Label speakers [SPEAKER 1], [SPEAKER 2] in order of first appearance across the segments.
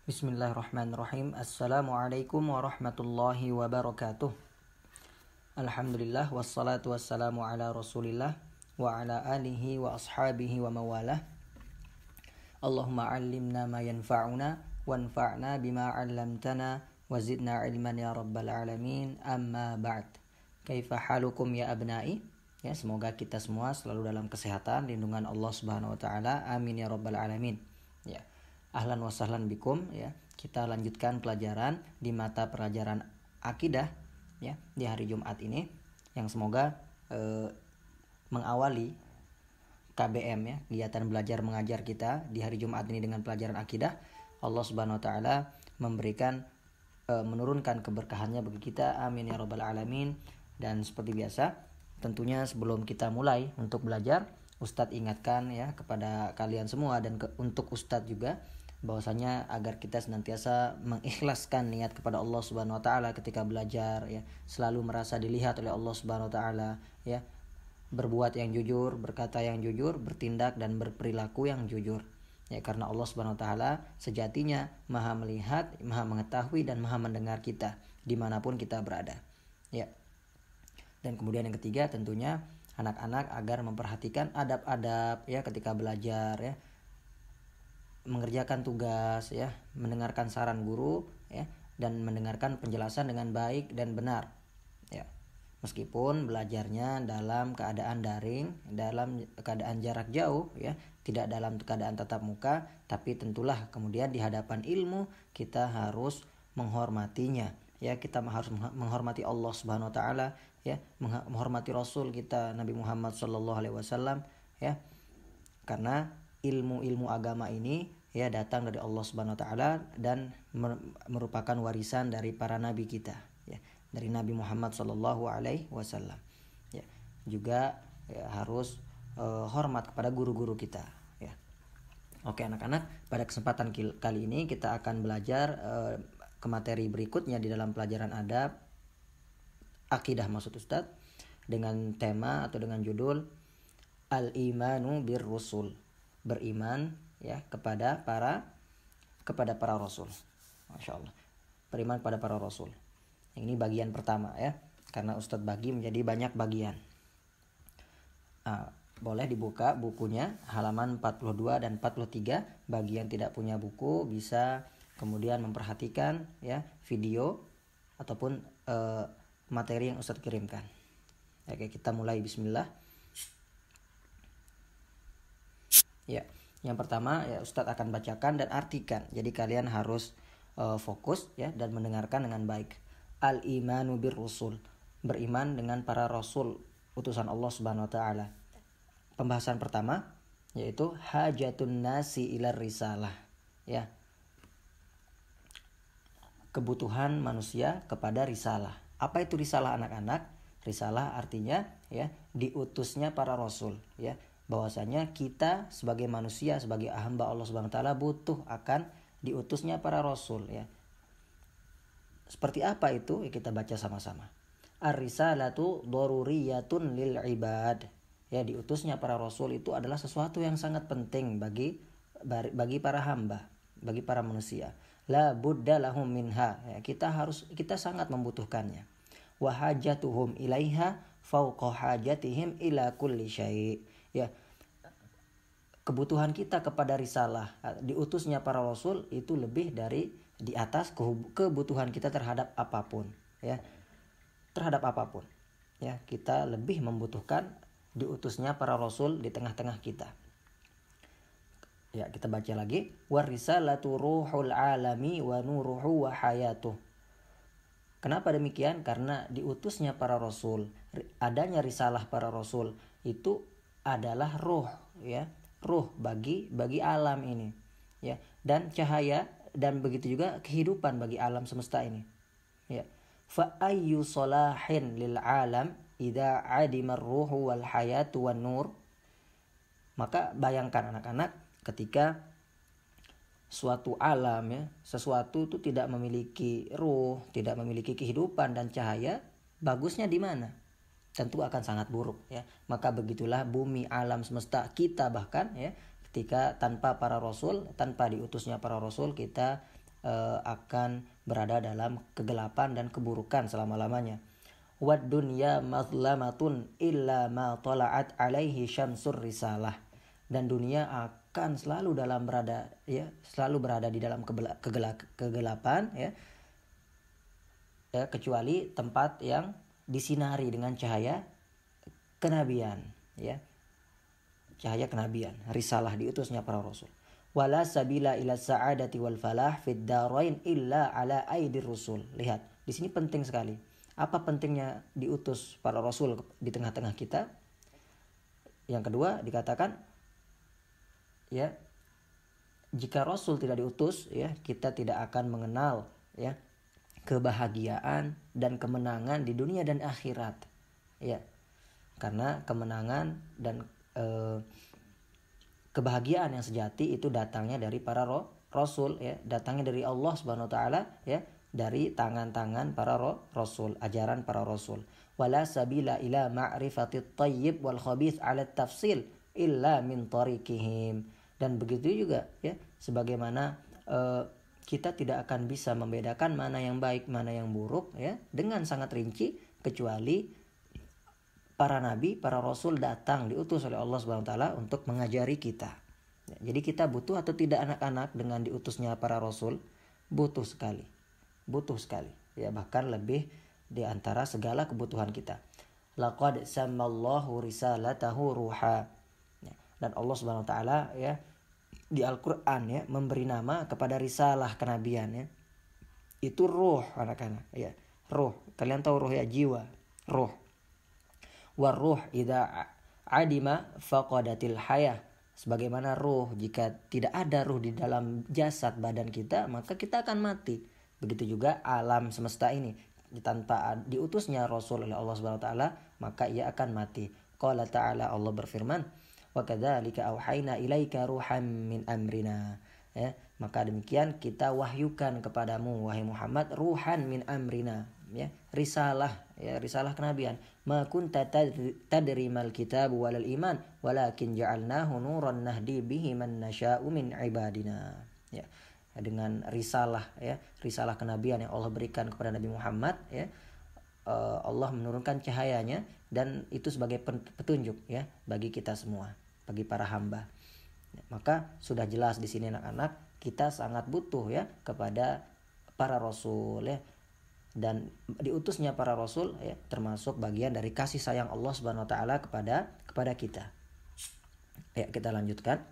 [SPEAKER 1] Bismillahirrahmanirrahim. Assalamualaikum warahmatullahi wabarakatuh. Alhamdulillah wassalatu wassalamu ala Rasulillah wa ala alihi wa ashabihi wa mawalah. Allahumma 'allimna ma yanfa'una wanfa'na bima 'allamtana wa zidna ilman ya rabbal alamin. Amma ba'd. Kaifa halukum ya abnai? Ya, semoga kita semua selalu dalam kesehatan, lindungan Allah Subhanahu wa taala. Amin ya rabbal alamin. Ya. Ahlan wa sahlan bikum, ya. Kita lanjutkan pelajaran di mata pelajaran akidah, ya, di hari Jumat ini yang semoga mengawali KBM, ya, kegiatan belajar mengajar kita di hari Jumat ini dengan pelajaran akidah. Allah Subhanahu wa taala memberikan menurunkan keberkahannya bagi kita. Amin ya rabbal alamin. Dan seperti biasa, tentunya sebelum kita mulai untuk belajar, Ustadz ingatkan, ya, kepada kalian semua dan untuk Ustadz juga, bahwasanya agar kita senantiasa mengikhlaskan niat kepada Allah Subhanahu wa taala ketika belajar, ya, selalu merasa dilihat oleh Allah Subhanahu wa taala, ya, berbuat yang jujur, berkata yang jujur, bertindak dan berperilaku yang jujur, ya, karena Allah Subhanahu wa taala sejatinya Maha melihat, Maha mengetahui dan Maha mendengar kita dimanapun kita berada, ya. Dan kemudian yang ketiga, tentunya anak-anak agar memperhatikan adab-adab, ya, ketika belajar, ya, mengerjakan tugas, ya, mendengarkan saran guru, ya, dan mendengarkan penjelasan dengan baik dan benar, ya. Meskipun belajarnya dalam keadaan daring, dalam keadaan jarak jauh, ya, tidak dalam keadaan tatap muka, tapi tentulah kemudian di hadapan ilmu kita harus menghormatinya, ya. Kita harus menghormati Allah Subhanahu wa taala, ya, menghormati Rasul kita Nabi Muhammad SAW, ya. Karena ilmu-ilmu agama ini, ya, datang dari Allah Subhanahu wa taala dan merupakan warisan dari para nabi kita, ya, dari Nabi Muhammad SAW, ya. Juga, ya, harus hormat kepada guru-guru kita, ya. Oke anak-anak, pada kesempatan kali ini kita akan belajar ke materi berikutnya di dalam pelajaran adab akidah maksud Ustadz, dengan tema atau dengan judul Al-Imanu bir-Rusul, beriman, ya, kepada para rasul. Masya Allah, beriman kepada para rasul. Ini bagian pertama, ya, karena Ustadz bagi menjadi banyak bagian. Boleh dibuka bukunya halaman 42 dan 43. Bagi yang tidak punya buku bisa kemudian memperhatikan, ya, video ataupun materi yang Ustadz kirimkan. Oke, kita mulai. Bismillah. Ya, yang pertama, ya, Ustadz akan bacakan dan artikan. Jadi kalian harus fokus, ya, dan mendengarkan dengan baik. Al-imanu bir-rusul, beriman dengan para rasul utusan Allah Subhanahu wa taala. Pembahasan pertama yaitu hajatun nasi ila risalah, ya. Kebutuhan manusia kepada risalah. Apa itu risalah anak-anak? Risalah artinya, ya, diutusnya para rasul, ya. Bahwasanya kita sebagai manusia, sebagai hamba Allah Subhanahu wa taala butuh akan diutusnya para rasul, ya. Seperti apa itu? Ya, kita baca sama-sama. Ar-risalatu daruriyatun lil ibad. Ya, diutusnya para rasul itu adalah sesuatu yang sangat penting bagi para hamba, bagi para manusia. La budda lahum minha. Ya, kita sangat membutuhkannya. Wa hajatuhum ilaiha fauqa hajatihim ila kulli syai'. Ya, kebutuhan kita kepada risalah, diutusnya para rasul itu lebih dari di atas kebutuhan kita terhadap apapun, ya. Terhadap apapun, ya, kita lebih membutuhkan diutusnya para rasul di tengah-tengah kita. Ya, kita baca lagi. Warisalatu ruhul alami wa nuruhu wa hayatuh. Kenapa demikian? Karena diutusnya para rasul, adanya risalah para rasul itu adalah ruh, ya, ruh bagi alam ini, ya, dan cahaya, dan begitu juga kehidupan bagi alam semesta ini, ya. Fa ayyu salahin lil alam idza adima ar-ruhu wal hayatu wan nur. Maka bayangkan anak-anak, ketika suatu alam, ya, sesuatu itu tidak memiliki ruh, tidak memiliki kehidupan dan cahaya, bagusnya di mana? Tentu akan sangat buruk, ya. Maka begitulah bumi, alam semesta kita, bahkan, ya, ketika tanpa para rasul, tanpa diutusnya para rasul, kita akan berada dalam kegelapan dan keburukan selama-lamanya. Wad dunya mazlamatun illa ma tala'at alaihi syamsur risalah. Dan dunia akan selalu berada di dalam kegelapan kecuali tempat yang disinari dengan cahaya kenabian, cahaya kenabian, risalah, diutusnya para rasul. Wala sabila ila sa'adati wal falah fid darain illa ala aidir rusul. Lihat, di sini penting sekali. Apa pentingnya diutus para rasul di tengah-tengah kita? Yang kedua dikatakan jika rasul tidak diutus, kita tidak akan mengenal kebahagiaan dan kemenangan di dunia dan akhirat. Karena kemenangan dan kebahagiaan yang sejati itu datangnya dari para rasul, datangnya dari Allah Subhanahu wa taala, dari tangan-tangan para rasul, ajaran para rasul. Wala sabila ila ma'rifatit thayyib wal khabith 'ala tafsil illa min tariqihim. Dan begitu juga sebagaimana kita tidak akan bisa membedakan mana yang baik, mana yang buruk dengan sangat rinci kecuali para nabi, para rasul datang diutus oleh Allah Subhanahu wa taala untuk mengajari kita. Jadi kita butuh atau tidak anak-anak dengan diutusnya para rasul? Butuh sekali, bahkan lebih di antara segala kebutuhan kita. Laqad sammallahu risalatahu ruha. Dan Allah Subhanahu wa taala di Al-Qur'an memberi nama kepada risalah kenabian itu ruh, anak-anak, ruh. Kalian tahu ruh jiwa, ruh. War ruh idza adima faqadatil hayah. Sebagaimana ruh, jika tidak ada ruh di dalam jasad badan kita, maka kita akan mati. Begitu juga alam semesta ini, tanpa diutusnya rasul oleh Allah Subhanahu wa taala, maka ia akan mati. Qala ta'ala, Allah berfirman, wa kadzalika auhayna ilaika ruham min amrina. Maka demikian kita wahyukan kepadamu wahai Muhammad ruhan min amrina, risalah kenabian. Ma kunta tadri mal kitab walal iman walakin ja'alnahu nuran nahdi bihi man nasya'u min ibadina. Dengan risalah kenabian yang Allah berikan kepada Nabi Muhammad, Allah menurunkan cahayanya dan itu sebagai petunjuk bagi kita semua, bagi para hamba. Maka sudah jelas di sini anak-anak, kita sangat butuh kepada para rasul dan diutusnya para rasul termasuk bagian dari kasih sayang Allah Subhanahu wa taala kepada kita. Kita lanjutkan.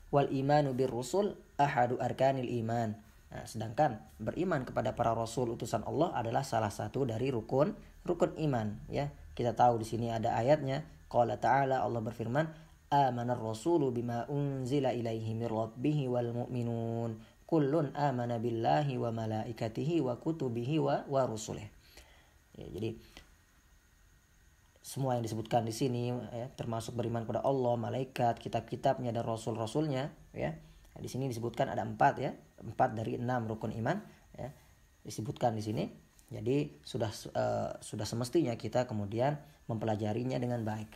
[SPEAKER 1] Wal imanu bir rusul ahadu arkanil iman. Nah, sedangkan beriman kepada para rasul utusan Allah adalah salah satu dari rukun iman. Kita tahu di sini ada ayatnya. Qala ta'ala, Allah berfirman, amanar rasulu bima unzila ilaihi mir rabbihi wal mu'minun kullun amana billahi wa malaikatihi wa kutubihi wa rusulih. Jadi semua yang disebutkan di sini termasuk beriman kepada Allah, malaikat, kitab-kitabnya dan rasul-rasulnya Di sini disebutkan ada 4 dari 6 rukun iman disebutkan di sini. Jadi sudah semestinya kita kemudian mempelajarinya dengan baik.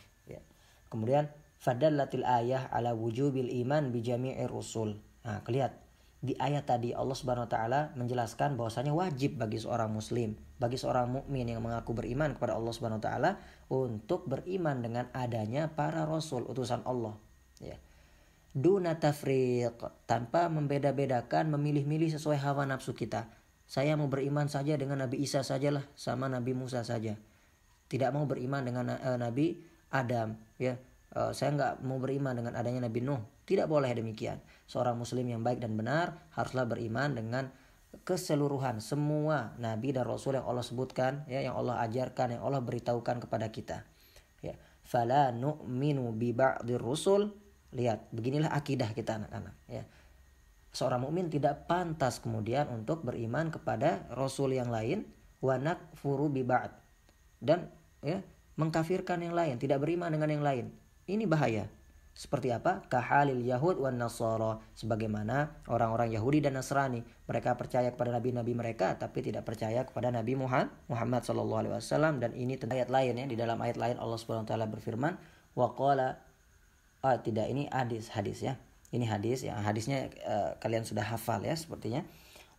[SPEAKER 1] Kemudian fadallatil ayah ala wujubil iman bi jami'ir rusul. Nah, lihat di ayat tadi Allah Subhanahu wa taala menjelaskan bahwasanya wajib bagi seorang muslim, bagi seorang mukmin yang mengaku beriman kepada Allah Subhanahu wa taala untuk beriman dengan adanya para rasul utusan Allah. Duna tafriq, tanpa membeda-bedakan, memilih-milih sesuai hawa nafsu kita. Saya mau beriman saja dengan Nabi Isa sajalah, sama Nabi Musa saja. Tidak mau beriman dengan Nabi Adam, saya nggak mau beriman dengan adanya Nabi Nuh. Tidak boleh demikian. Seorang muslim yang baik dan benar haruslah beriman dengan keseluruhan semua nabi dan rasul yang Allah sebutkan, yang Allah ajarkan, yang Allah beritahukan kepada kita. Fala nu'minu bi ba'dir rusul. Lihat, beginilah akidah kita anak-anak. Seorang mukmin tidak pantas kemudian untuk beriman kepada rasul yang lain, wa nakfuru bi ba'd, dan mengkafirkan yang lain, tidak beriman dengan yang lain. Ini bahaya. Seperti apa? Kahalil Yahud wan Nasara, sebagaimana orang-orang Yahudi dan Nasrani, mereka percaya kepada nabi-nabi mereka tapi tidak percaya kepada Nabi Muhammad sallallahu alaihi wasallam. Dan ini tentang ayat lain di dalam ayat lain Allah Subhanahu wa taala berfirman, wa qala tidak, ini hadis Ini hadis ya, hadisnya kalian sudah hafal ya sepertinya.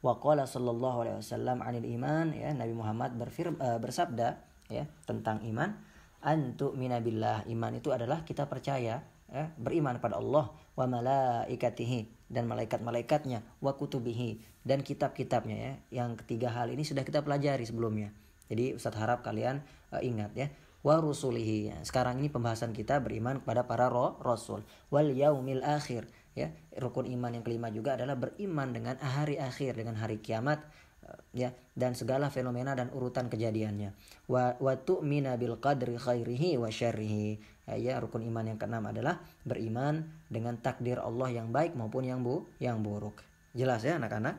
[SPEAKER 1] Wa qala sallallahu alaihi wasallam 'anil iman, ya, Nabi Muhammad bersabda ya tentang iman, antu minabillah, iman itu adalah kita percaya ya, beriman pada Allah, wa malaikatihi, dan malaikat-malaikatnya, wa kutubihi, dan kitab-kitabnya ya. Yang ketiga hal ini sudah kita pelajari sebelumnya. Jadi Ustadz harap kalian ingat ya. Wa rusulihi. Sekarang ini pembahasan kita beriman kepada para rasul. Wal yaumil akhir, ya. Rukun iman yang kelima juga adalah beriman dengan hari akhir, dengan hari kiamat, ya, dan segala fenomena dan urutan kejadiannya. Wa tu'mina bil qadri khairihi wa syarrihi. Ya, rukun iman yang keenam adalah beriman dengan takdir Allah yang baik maupun yang buruk. Jelas ya anak-anak?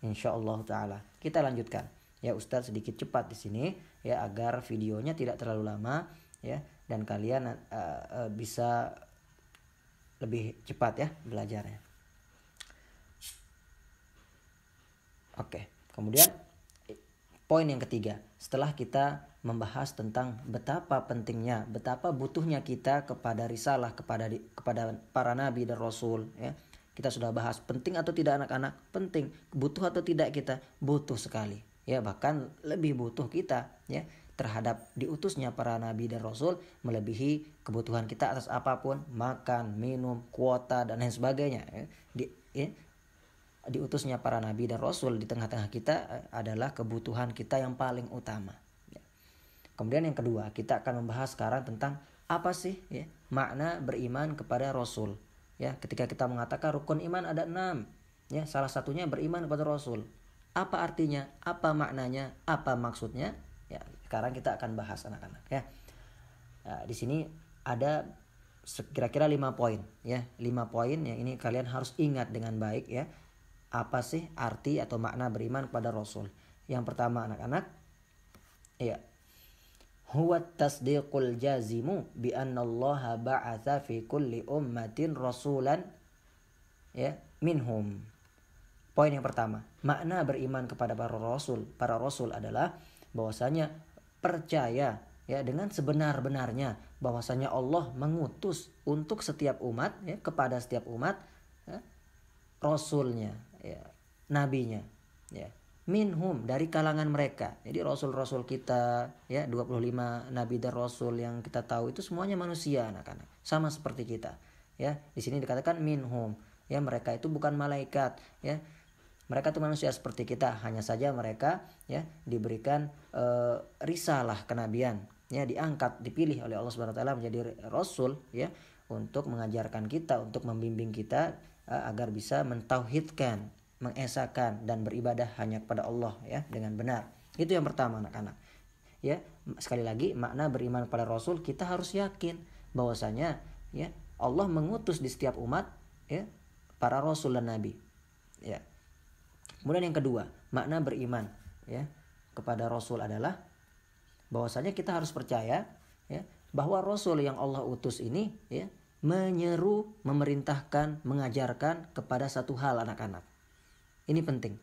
[SPEAKER 1] Insyaallah taala. Kita lanjutkan. Ya, Ustadz sedikit cepat di sini ya agar videonya tidak terlalu lama ya, dan kalian bisa lebih cepat ya belajarnya. Oke, kemudian poin yang ketiga, setelah kita membahas tentang betapa pentingnya, betapa butuhnya kita kepada risalah, kepada para nabi dan rasul ya. Kita sudah bahas penting atau tidak anak-anak? Penting. Butuh atau tidak kita? Butuh sekali. Ya, bahkan lebih butuh kita ya terhadap diutusnya para nabi dan rasul, melebihi kebutuhan kita atas apapun, makan, minum, kuota dan lain sebagainya ya. Diutusnya para nabi dan rasul di tengah-tengah kita adalah kebutuhan kita yang paling utama ya. Kemudian yang kedua, kita akan membahas sekarang tentang apa sih ya makna beriman kepada rasul ya. Ketika kita mengatakan rukun iman ada 6 ya, salah satunya beriman kepada rasul. Apa artinya? Apa maknanya? Apa maksudnya? Ya, sekarang kita akan bahas anak-anak ya. Di sini ada kira-kira 5 poin ya. 5 poin yang ini kalian harus ingat dengan baik ya. Apa sih arti atau makna beriman kepada Rasul? Yang pertama anak-anak ya. Huwa tasdiqul jazimu bi anna Allah ba'atsa fi kulli ummatin rasulan ya minhum. Poin yang pertama, makna beriman kepada para rasul adalah bahwasanya percaya ya dengan sebenar-benarnya bahwasanya Allah mengutus untuk setiap umat ya, kepada setiap umat ya, rasulnya ya, nabinya ya, minhum, dari kalangan mereka. Jadi rasul-rasul kita ya 25 nabi dan rasul yang kita tahu itu semuanya manusia anak-anak, sama seperti kita ya. Di sini dikatakan minhum ya, mereka itu bukan malaikat ya. Mereka itu manusia seperti kita, hanya saja mereka ya diberikan risalah kenabian, ya diangkat, dipilih oleh Allah Subhanahu wa taala menjadi rasul ya untuk mengajarkan kita, untuk membimbing kita agar bisa mentauhidkan, mengesahkan dan beribadah hanya kepada Allah ya dengan benar. Itu yang pertama anak-anak. Ya, sekali lagi makna beriman kepada rasul, kita harus yakin bahwasanya ya Allah mengutus di setiap umat ya para rasul dan nabi. Ya. Kemudian yang kedua, makna beriman ya kepada rasul adalah bahwasanya kita harus percaya ya bahwa rasul yang Allah utus ini ya menyeru, memerintahkan, mengajarkan kepada satu hal anak-anak. Ini penting.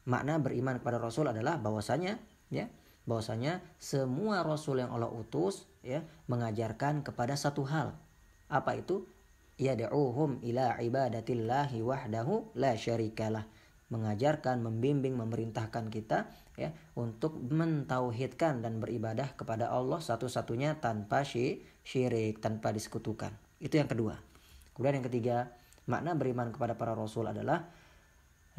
[SPEAKER 1] Makna beriman kepada rasul adalah bahwasanya semua rasul yang Allah utus ya mengajarkan kepada satu hal. Apa itu? Yad'uhum ila ibadatillahi wahdahu la syarikalah. Mengajarkan, membimbing, memerintahkan kita ya untuk mentauhidkan dan beribadah kepada Allah satu-satunya tanpa syirik, tanpa disekutukan. Itu yang kedua. Kemudian yang ketiga, makna beriman kepada para rasul adalah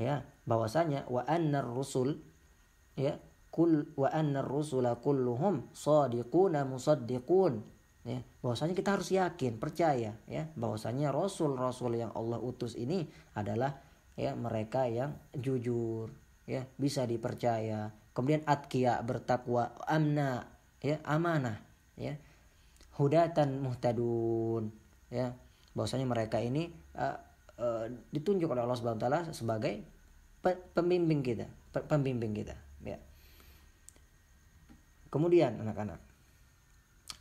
[SPEAKER 1] ya bahwasanya wa annar rusul ya wa annar rusula kulluhum shadiquna musaddiqun ya, bahwasanya kita harus yakin, percaya ya bahwasanya rasul-rasul yang Allah utus ini adalah ya mereka yang jujur ya, bisa dipercaya, kemudian atqiya, bertakwa, amna ya, amanah ya, hudatan muhtadun ya, bahwasanya mereka ini ditunjuk oleh Allah Subhanahu wa taala sebagai pembimbing kita ya. Kemudian anak-anak,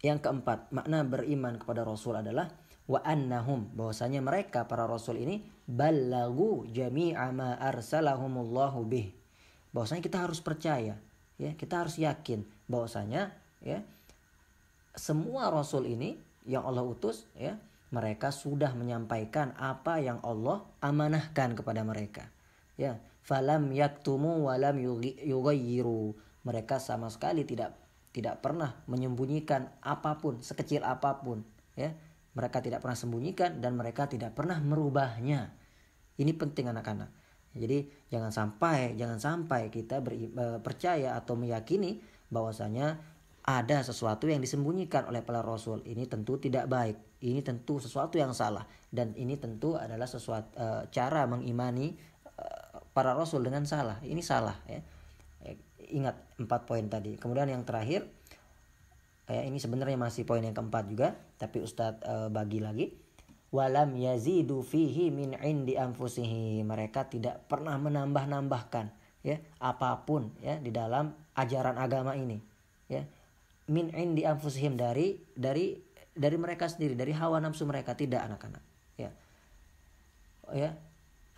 [SPEAKER 1] yang keempat, makna beriman kepada rasul adalah wa annahum, bahwasanya mereka para rasul ini ballagu jami'a ma arsalahumullahu bih, bahwasanya kita harus percaya ya, kita harus yakin bahwasanya ya semua rasul ini yang Allah utus ya mereka sudah menyampaikan apa yang Allah amanahkan kepada mereka. Ya, falam yaktumu walam yughayyiru. Mereka sama sekali tidak pernah menyembunyikan apapun, sekecil apapun, ya. Mereka tidak pernah sembunyikan dan mereka tidak pernah merubahnya. Ini penting anak-anak. Jadi jangan sampai kita percaya atau meyakini bahwasanya ada sesuatu yang disembunyikan oleh para rasul. Ini tentu tidak baik. Ini tentu sesuatu yang salah, dan ini tentu adalah sesuatu cara mengimani para rasul dengan salah. Ini salah, ya. Ingat 4 poin tadi. Kemudian yang terakhir, ini sebenarnya masih poin yang keempat juga, tapi Ustadz bagi lagi. Walam yazidu fihi min indi anfusihi. Mereka tidak pernah menambahkan, ya, apapun, ya, di dalam ajaran agama ini, ya. Min indi anfusihim, dari mereka sendiri, dari hawa nafsu mereka, tidak anak-anak, ya. Ya.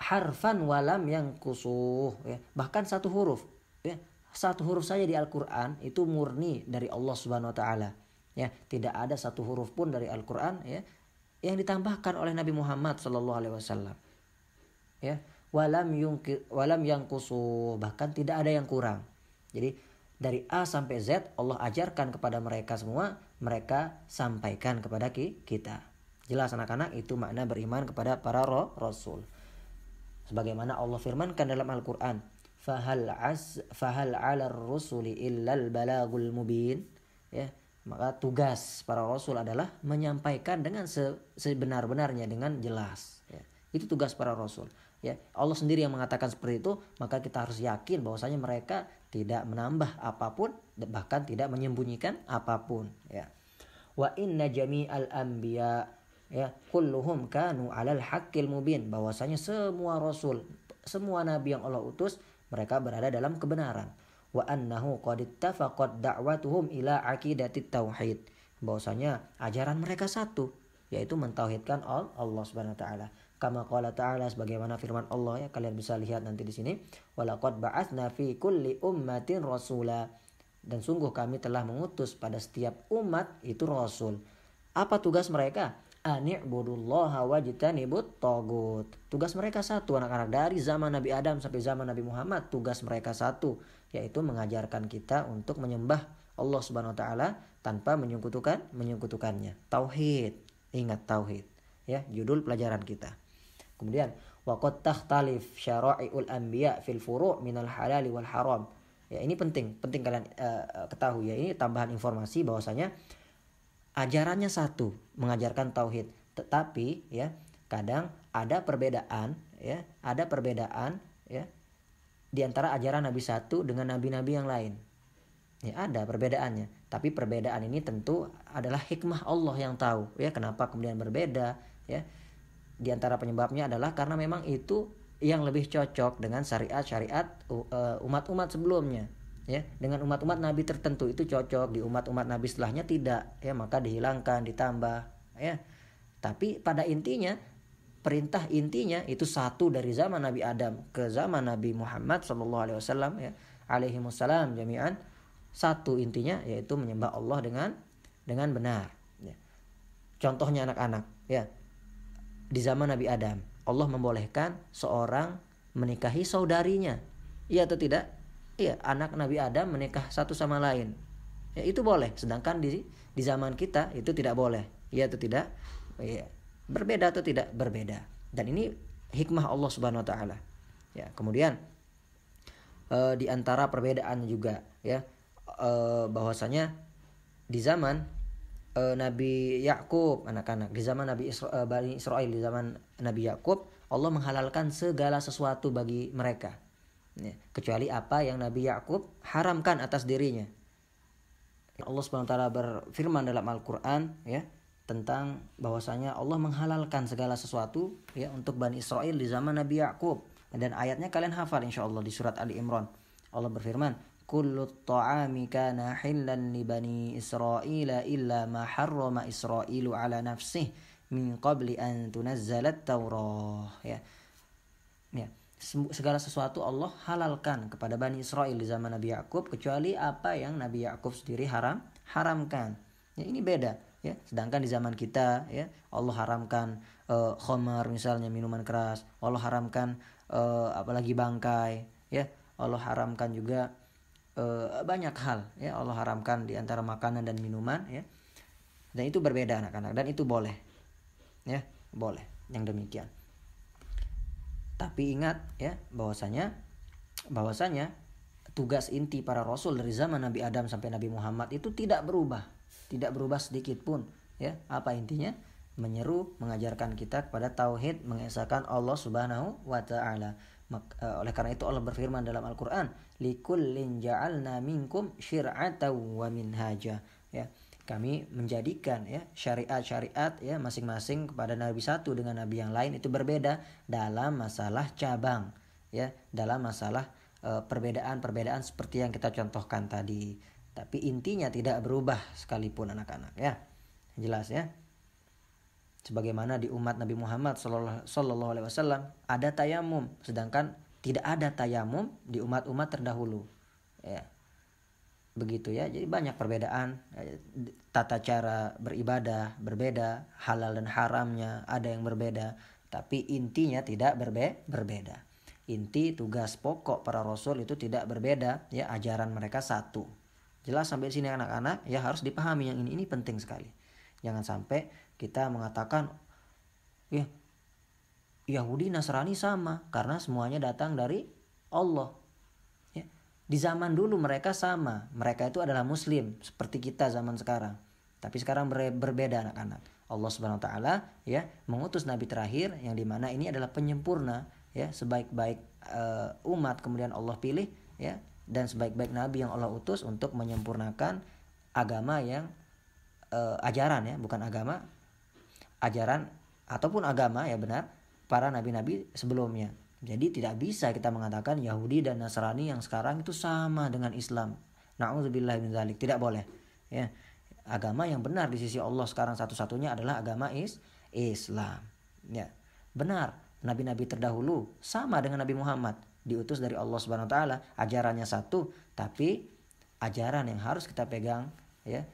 [SPEAKER 1] Harfan walam yang kusuh, ya. Bahkan satu huruf, ya. Satu huruf saja di Al-Qur'an itu murni dari Allah Subhanahu wa taala, ya. Tidak ada satu huruf pun dari Al-Qur'an, ya, yang ditambahkan oleh Nabi Muhammad sallallahu alaihi wasallam. Ya, walam yang kusuh, bahkan tidak ada yang kurang. Jadi dari A sampai Z Allah ajarkan kepada mereka semua, mereka sampaikan kepada kita. Jelas anak-anak, itu makna beriman kepada para rasul. Sebagaimana Allah firmankan dalam Al-Qur'an, fahal 'alar rusuli illal balagul mubin, ya. Maka tugas para rasul adalah menyampaikan dengan sebenar-benarnya, dengan jelas, ya. Itu tugas para rasul, ya. Allah sendiri yang mengatakan seperti itu, maka kita harus yakin bahwasanya mereka tidak menambah apapun, bahkan tidak menyembunyikan apapun, ya. Wa inna jami'al anbiya, ya, kulluhum kanu 'alal haqqil mubin, bahwasanya semua rasul, semua nabi yang Allah utus, mereka berada dalam kebenaran. Wa annahu qad ittafaqat da'watuhum ila aqidatit tauhid, bahwasanya ajaran mereka satu, yaitu mentauhidkan Allah Subhanahu wa taala. Kama qala ta'ala, sebagaimana firman Allah, ya, kalian bisa lihat nanti di sini, walaqad ba'atsna fi kulli ummatin rasula, dan sungguh kami telah mengutus pada setiap umat itu rasul. Apa tugas mereka? Ani'budullaha wajtanibut tagut. Tugas mereka satu anak-anak, dari zaman Nabi Adam sampai zaman Nabi Muhammad, tugas mereka satu, yaitu mengajarkan kita untuk menyembah Allah Subhanahu wa taala tanpa menyekutukannya. Tauhid. Ingat tauhid, ya, judul pelajaran kita. Kemudian waqad takhtalif syara'iul anbiya fil furu' minal halal wal haram. Ya, ini penting kalian ketahui, ya. Ini tambahan informasi bahwasanya ajarannya satu, mengajarkan tauhid, tetapi, ya, kadang ada perbedaan, ya, di antara ajaran Nabi satu dengan nabi-nabi yang lain. Ya, ada perbedaannya, tapi perbedaan ini tentu adalah hikmah Allah yang tahu, ya, kenapa kemudian berbeda, ya. Di antara penyebabnya adalah karena memang itu yang lebih cocok dengan syariat umat-umat sebelumnya. Ya, dengan umat-umat Nabi tertentu itu cocok, di umat-umat Nabi setelahnya tidak, ya, maka dihilangkan, ditambah, ya. Tapi pada intinya, perintah intinya itu satu, dari zaman Nabi Adam ke zaman Nabi Muhammad sallallahu alaihi wasallam, ya, alaihi wassalam jami'an, satu intinya, yaitu menyembah Allah dengan benar, ya. Contohnya anak-anak, ya, di zaman Nabi Adam Allah membolehkan seorang menikahi saudarinya, iya atau tidak? Iya, anak Nabi Adam menikah satu sama lain, ya, itu boleh. Sedangkan di zaman kita itu tidak boleh, iya atau tidak? Iya. Berbeda atau tidak? Berbeda. Dan ini hikmah Allah Subhanahu wa taala, ya. Kemudian di antara perbedaan juga, ya, bahwasanya di zaman Nabi Yakub, anak-anak, di zaman Bani Israel, di zaman Nabi Yakub, Allah menghalalkan segala sesuatu bagi mereka, ya, kecuali apa yang Nabi Yakub haramkan atas dirinya. Allah Subhanahu wa taala berfirman dalam Al-Qur'an, ya, tentang bahwasanya Allah menghalalkan segala sesuatu, ya, untuk Bani Israel di zaman Nabi Yakub. Dan ayatnya kalian hafal insyaallah di surat Ali Imran. Allah berfirman, kullu ta'ami kana hillan li bani Israila illa ma harrama Israilu ala nafsihi min qabli an tunazzalat Taurah, ya. Ya, segala sesuatu Allah halalkan kepada Bani Israel di zaman Nabi Yakub, kecuali apa yang Nabi Yakub sendiri haramkan. Ya, ini beda. ya. Sedangkan di zaman kita ya Allah haramkan khamar misalnya, minuman keras. Allah haramkan apalagi bangkai ya. Allah haramkan juga banyak hal ya. Allah haramkan di antara makanan dan minuman ya. Dan itu berbeda anak-anak, dan itu boleh ya, boleh yang demikian. Tapi ingat ya bahwasanya tugas inti para rasul dari zaman Nabi Adam sampai Nabi Muhammad itu tidak berubah sedikit pun ya. Apa intinya? Menyeru, mengajarkan kita kepada tauhid, mengesahkan Allah Subhanahu wa taala. Oleh karena itu Allah berfirman dalam Al-Qur'an, likullin ja'alna minkum syir'atan wa minhaja ya. Kami menjadikan ya syariat-syariat ya masing-masing kepada nabi satu dengan nabi yang lain itu berbeda dalam masalah cabang ya, dalam masalah perbedaan-perbedaan seperti yang kita contohkan tadi. Tapi intinya tidak berubah sekalipun anak-anak ya. Jelas ya. Sebagaimana di umat Nabi Muhammad sallallahu alaihi wasallam ada tayamum, sedangkan tidak ada tayamum di umat-umat terdahulu. Ya. Begitu ya. Jadi banyak perbedaan, tata cara beribadah berbeda, halal dan haramnya ada yang berbeda, tapi intinya tidak berbeda. Inti tugas pokok para rasul itu tidak berbeda ya, ajaran mereka satu. Jelas sampai sini anak-anak ya, harus dipahami yang ini penting sekali. Jangan sampai kita mengatakan ya Yahudi Nasrani sama karena semuanya datang dari Allah. Di zaman dulu mereka sama. Mereka itu adalah muslim seperti kita zaman sekarang. Tapi sekarang berbeda anak-anak. Allah Subhanahu wa taala ya mengutus nabi terakhir yang dimana ini adalah penyempurna ya, sebaik-baik umat kemudian Allah pilih ya, dan sebaik-baik nabi yang Allah utus untuk menyempurnakan agama yang ajaran ya, bukan agama, ajaran ataupun agama ya benar para nabi-nabi sebelumnya. Jadi tidak bisa kita mengatakan Yahudi dan Nasrani yang sekarang itu sama dengan Islam. Na'udzubillah min dzalik. Tidak boleh. Ya. Agama yang benar di sisi Allah sekarang satu-satunya adalah agama Islam. Ya. Benar. Nabi-nabi terdahulu sama dengan Nabi Muhammad, diutus dari Allah Subhanahu wa taala, ajarannya satu, tapi ajaran yang harus kita pegang ya.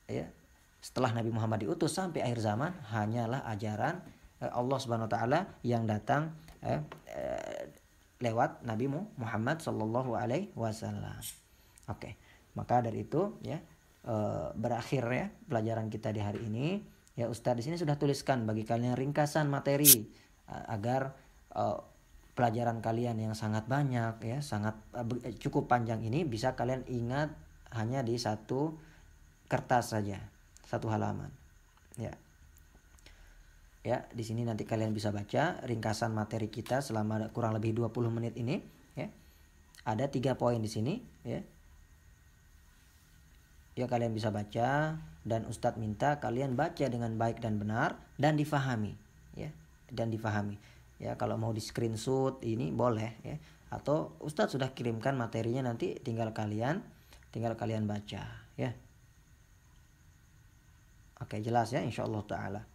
[SPEAKER 1] Ya. Setelah Nabi Muhammad diutus sampai akhir zaman hanyalah ajaran Allah Subhanahu wa taala yang datang lewat Nabi Muhammad sallallahu alaihi wasallam. Oke. Maka dari itu ya berakhir ya pelajaran kita di hari ini. Ya Ustadz di sini sudah tuliskan bagi kalian ringkasan materi agar pelajaran kalian yang sangat banyak ya, sangat cukup panjang ini bisa kalian ingat hanya di satu kertas saja, satu halaman. Ya. Ya, di sini nanti kalian bisa baca ringkasan materi kita selama kurang lebih 20 menit ini ya. Ada 3 poin di sini ya. Ya kalian bisa baca, dan Ustadz minta kalian baca dengan baik dan benar dan difahami ya, dan difahami. Ya, kalau mau di screenshot ini boleh ya, atau Ustadz sudah kirimkan materinya, nanti tinggal kalian baca ya. Oke, jelas ya insyaallah taala.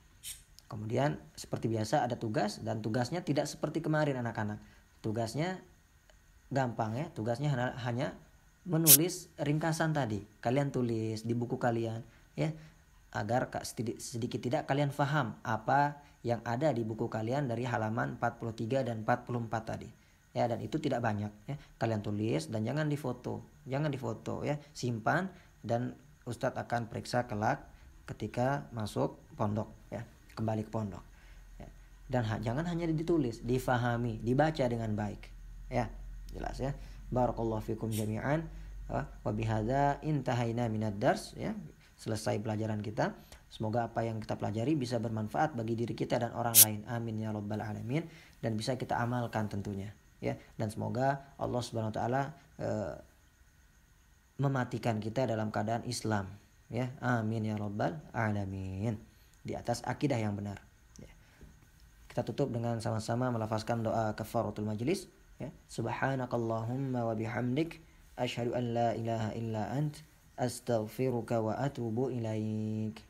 [SPEAKER 1] Kemudian seperti biasa ada tugas, dan tugasnya tidak seperti kemarin anak-anak. Tugasnya gampang ya, tugasnya hanya menulis ringkasan tadi. Kalian tulis di buku kalian ya, agar sedikit tidak kalian faham apa yang ada di buku kalian dari halaman 43 dan 44 tadi. Ya, dan itu tidak banyak ya. Kalian tulis dan jangan difoto ya. Simpan, dan Ustadz akan periksa kelak ketika masuk pondok ya. Kembali ke pondok ya. Dan jangan hanya ditulis, difahami, dibaca dengan baik ya. Jelas ya. Barakallahu fikum jami'an. Wa bihadza intahaina minad dars ya. Selesai pelajaran kita. Semoga apa yang kita pelajari bisa bermanfaat bagi diri kita dan orang lain. Amin ya rabbal alamin. Dan bisa kita amalkan tentunya ya. Dan semoga Allah Subhanahu wa taala mematikan kita dalam keadaan Islam ya. Amin ya rabbal alamin. Di atas akidah yang benar ya. Kita tutup dengan sama-sama melafazkan doa kafaratul majlis ya. Subhanakallahumma wa bihamdik asyhadu an la ilaha illa ant astaghfiruka wa atubu ilaik.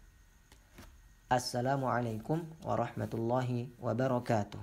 [SPEAKER 1] Assalamualaikum warahmatullahi wabarakatuh.